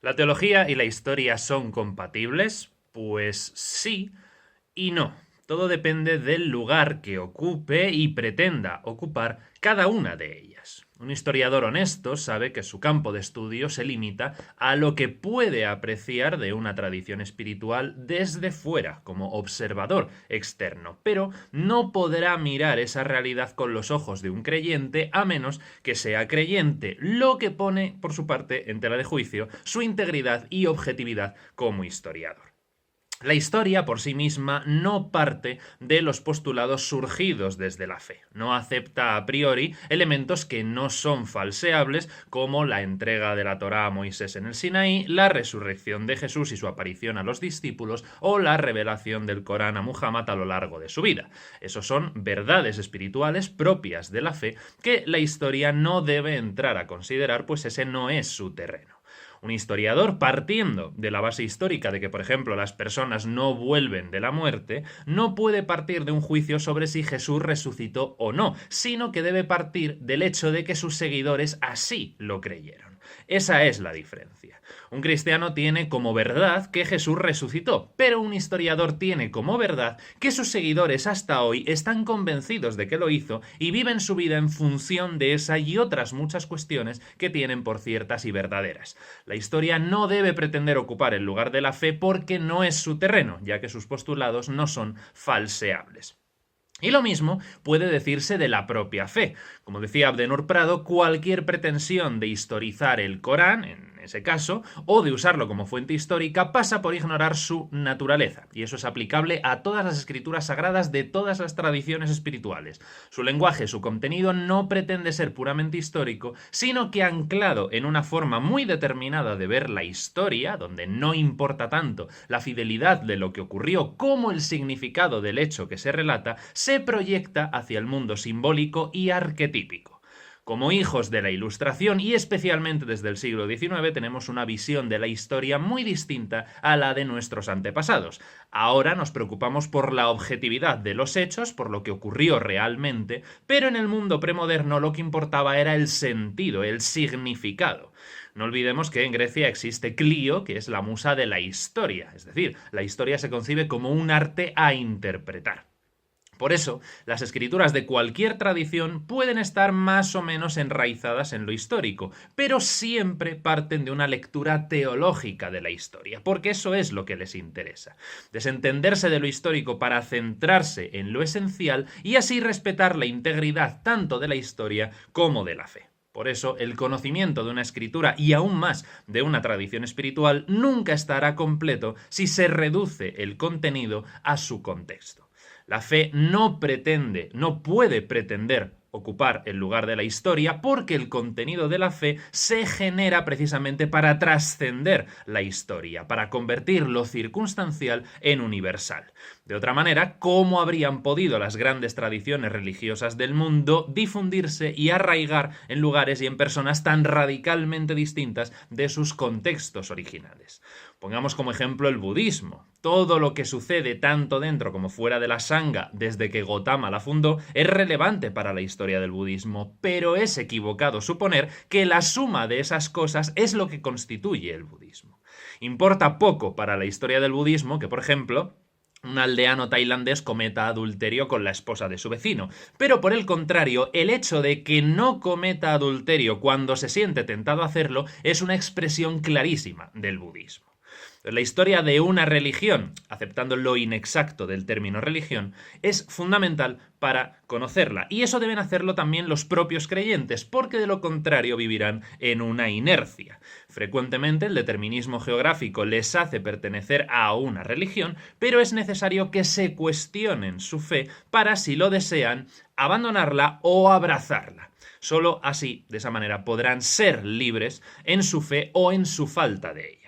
¿La teología y la historia son compatibles? Pues sí y no. Todo depende del lugar que ocupe y pretenda ocupar cada una de ellas. Un historiador honesto sabe que su campo de estudio se limita a lo que puede apreciar de una tradición espiritual desde fuera, como observador externo, pero no podrá mirar esa realidad con los ojos de un creyente a menos que sea creyente, lo que pone, por su parte, en tela de juicio su integridad y objetividad como historiador. La historia por sí misma no parte de los postulados surgidos desde la fe. No acepta a priori elementos que no son falseables, como la entrega de la Torá a Moisés en el Sinaí, la resurrección de Jesús y su aparición a los discípulos, o la revelación del Corán a Muhammad a lo largo de su vida. Esos son verdades espirituales propias de la fe que la historia no debe entrar a considerar, pues ese no es su terreno. Un historiador, partiendo de la base histórica de que, por ejemplo, las personas no vuelven de la muerte, no puede partir de un juicio sobre si Jesús resucitó o no, sino que debe partir del hecho de que sus seguidores así lo creyeron. Esa es la diferencia. Un cristiano tiene como verdad que Jesús resucitó, pero un historiador tiene como verdad que sus seguidores hasta hoy están convencidos de que lo hizo y viven su vida en función de esa y otras muchas cuestiones que tienen por ciertas y verdaderas. La historia no debe pretender ocupar el lugar de la fe porque no es su terreno, ya que sus postulados no son falseables. Y lo mismo puede decirse de la propia fe. Como decía Abdenur Prado, cualquier pretensión de historizar el Corán, en ese caso, o de usarlo como fuente histórica, pasa por ignorar su naturaleza. Y eso es aplicable a todas las escrituras sagradas de todas las tradiciones espirituales. Su lenguaje, su contenido no pretende ser puramente histórico, sino que anclado en una forma muy determinada de ver la historia, donde no importa tanto la fidelidad de lo que ocurrió como el significado del hecho que se relata, se proyecta hacia el mundo simbólico y arquetípico. Como hijos de la Ilustración y especialmente desde el siglo XIX tenemos una visión de la historia muy distinta a la de nuestros antepasados. Ahora nos preocupamos por la objetividad de los hechos, por lo que ocurrió realmente, pero en el mundo premoderno lo que importaba era el sentido, el significado. No olvidemos que en Grecia existe Clio, que es la musa de la historia, es decir, la historia se concibe como un arte a interpretar. Por eso, las escrituras de cualquier tradición pueden estar más o menos enraizadas en lo histórico, pero siempre parten de una lectura teológica de la historia, porque eso es lo que les interesa. Desentenderse de lo histórico para centrarse en lo esencial y así respetar la integridad tanto de la historia como de la fe. Por eso, el conocimiento de una escritura y aún más de una tradición espiritual nunca estará completo si se reduce el contenido a su contexto. La fe no pretende, no puede pretender ocupar el lugar de la historia porque el contenido de la fe se genera precisamente para trascender la historia, para convertir lo circunstancial en universal. De otra manera, ¿cómo habrían podido las grandes tradiciones religiosas del mundo difundirse y arraigar en lugares y en personas tan radicalmente distintas de sus contextos originales? Pongamos como ejemplo el budismo. Todo lo que sucede tanto dentro como fuera de la Sangha desde que Gautama la fundó es relevante para la historia del budismo, pero es equivocado suponer que la suma de esas cosas es lo que constituye el budismo. Importa poco para la historia del budismo que, por ejemplo, un aldeano tailandés cometa adulterio con la esposa de su vecino. Pero por el contrario, el hecho de que no cometa adulterio cuando se siente tentado a hacerlo es una expresión clarísima del budismo. La historia de una religión, aceptando lo inexacto del término religión, es fundamental para conocerla. Y eso deben hacerlo también los propios creyentes, porque de lo contrario vivirán en una inercia. Frecuentemente el determinismo geográfico les hace pertenecer a una religión, pero es necesario que se cuestionen su fe para, si lo desean, abandonarla o abrazarla. Solo así, de esa manera, podrán ser libres en su fe o en su falta de ella.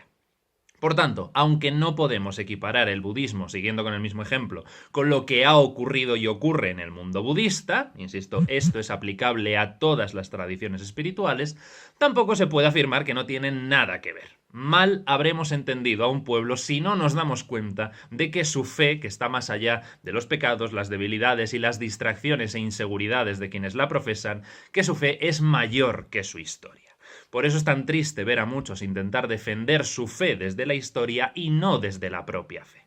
Por tanto, aunque no podemos equiparar el budismo, siguiendo con el mismo ejemplo, con lo que ha ocurrido y ocurre en el mundo budista, insisto, esto es aplicable a todas las tradiciones espirituales, tampoco se puede afirmar que no tienen nada que ver. Mal habremos entendido a un pueblo si no nos damos cuenta de que su fe, que está más allá de los pecados, las debilidades y las distracciones e inseguridades de quienes la profesan, que su fe es mayor que su historia. Por eso es tan triste ver a muchos intentar defender su fe desde la historia y no desde la propia fe.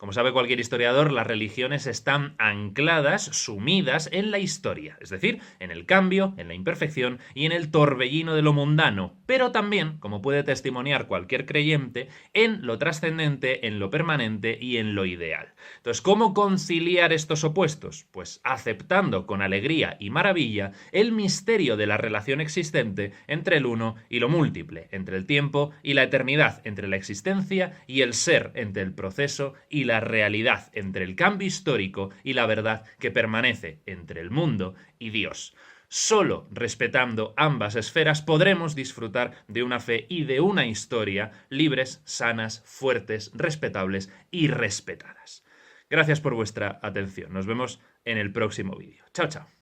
Como sabe cualquier historiador, las religiones están ancladas, sumidas en la historia, es decir, en el cambio, en la imperfección y en el torbellino de lo mundano, pero también, como puede testimoniar cualquier creyente, en lo trascendente, en lo permanente y en lo ideal. Entonces, ¿cómo conciliar estos opuestos? Pues aceptando con alegría y maravilla el misterio de la relación existente entre el uno y lo múltiple, entre el tiempo y la eternidad, entre la existencia y el ser, entre el proceso y la realidad, entre el cambio histórico y la verdad que permanece entre el mundo y Dios. Solo respetando ambas esferas podremos disfrutar de una fe y de una historia libres, sanas, fuertes, respetables y respetadas. Gracias por vuestra atención. Nos vemos en el próximo vídeo. Chao, chao.